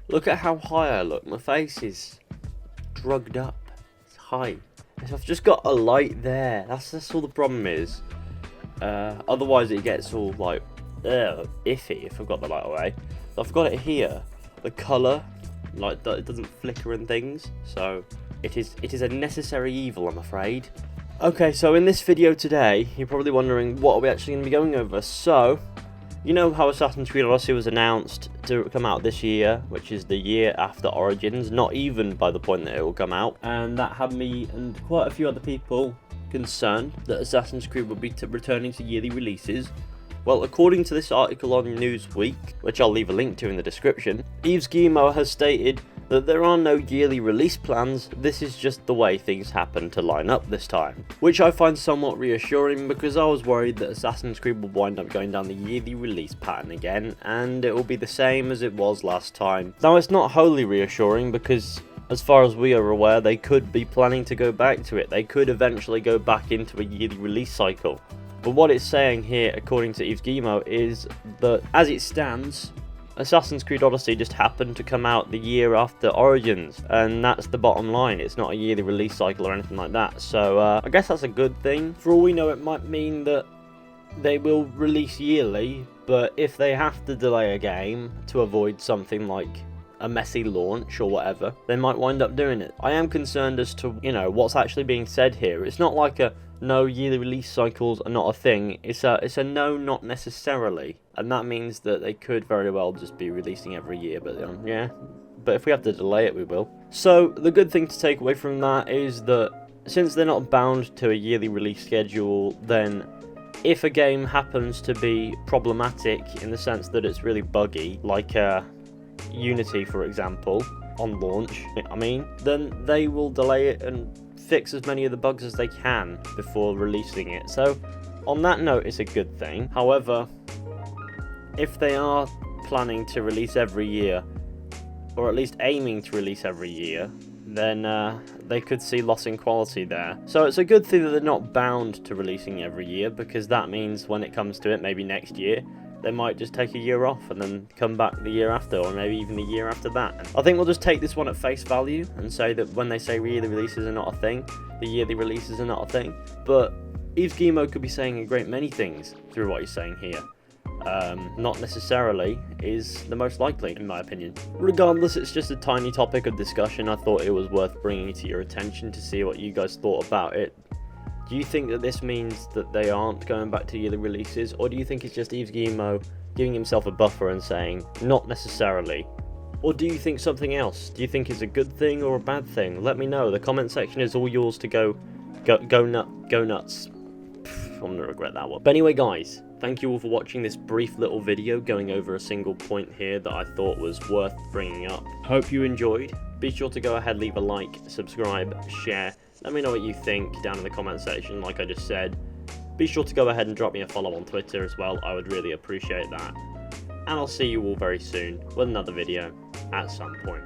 Look at how high I look. My face is drugged up. It's high. I've just got a light there. That's all the problem is. Otherwise it gets all like iffy if I've got the light away. So I've got it here. The colour, like it doesn't flicker and things. So it is a necessary evil, I'm afraid. Okay, so in this video today, you're probably wondering what are we actually going to be going over. So, you know how Assassin's Creed Odyssey was announced to come out this year, which is the year after Origins, not even by the point that it will come out. And that had me and quite a few other people concerned that Assassin's Creed would be returning to yearly releases. Well, according to this article on Newsweek, which I'll leave a link to in the description, Yves Guillemot has stated that there are no yearly release plans, this is just the way things happen to line up this time. Which I find somewhat reassuring because I was worried that Assassin's Creed would wind up going down the yearly release pattern again, and it will be the same as it was last time. Now it's not wholly reassuring because as far as we are aware, they could be planning to go back to it. They could eventually go back into a yearly release cycle. But what it's saying here, according to Yves Guillemot, is that as it stands, Assassin's Creed Odyssey just happened to come out the year after Origins, and that's the bottom line. It's not a yearly release cycle or anything like that, so I guess that's a good thing. For all we know, it might mean that they will release yearly, but if they have to delay a game to avoid something like a messy launch or whatever, they might wind up doing it. I am concerned as to, you know, what's actually being said here. It's not like a no, yearly release cycles are not a thing. It's a no, not necessarily, and that means that they could very well just be releasing every year. But yeah, but if we have to delay it, we will. So the good thing to take away from that is that since they're not bound to a yearly release schedule, then if a game happens to be problematic in the sense that it's really buggy, like Unity, for example, on launch, then they will delay it and fix as many of the bugs as they can before releasing it. So on that note, it's a good thing. However, if they are planning to release every year, or at least aiming to release every year, then they could see loss in quality there. So it's a good thing that they're not bound to releasing every year, because that means when it comes to it, maybe next year, they might just take a year off and then come back the year after, or maybe even the year after that. I think we'll just take this one at face value and say that when they say yearly releases are not a thing, the yearly releases are not a thing. But Yves Guillemot could be saying a great many things through what he's saying here. Not necessarily is the most likely, in my opinion. Regardless, it's just a tiny topic of discussion. I thought it was worth bringing to your attention to see what you guys thought about it. Do you think that this means that they aren't going back to yearly releases, or do you think it's just Yves Guillemot giving himself a buffer and saying, not necessarily? Or do you think something else? Do you think it's a good thing or a bad thing? Let me know. The comment section is all yours to go nuts. I'm gonna regret that one. But anyway, guys, thank you all for watching this brief little video going over a single point here that I thought was worth bringing up. Hope you enjoyed. Be sure to go ahead, leave a like, subscribe, share. Let me know what you think down in the comment section, like I just said. Be sure to go ahead and drop me a follow on Twitter as well. I would really appreciate that. And I'll see you all very soon with another video at some point.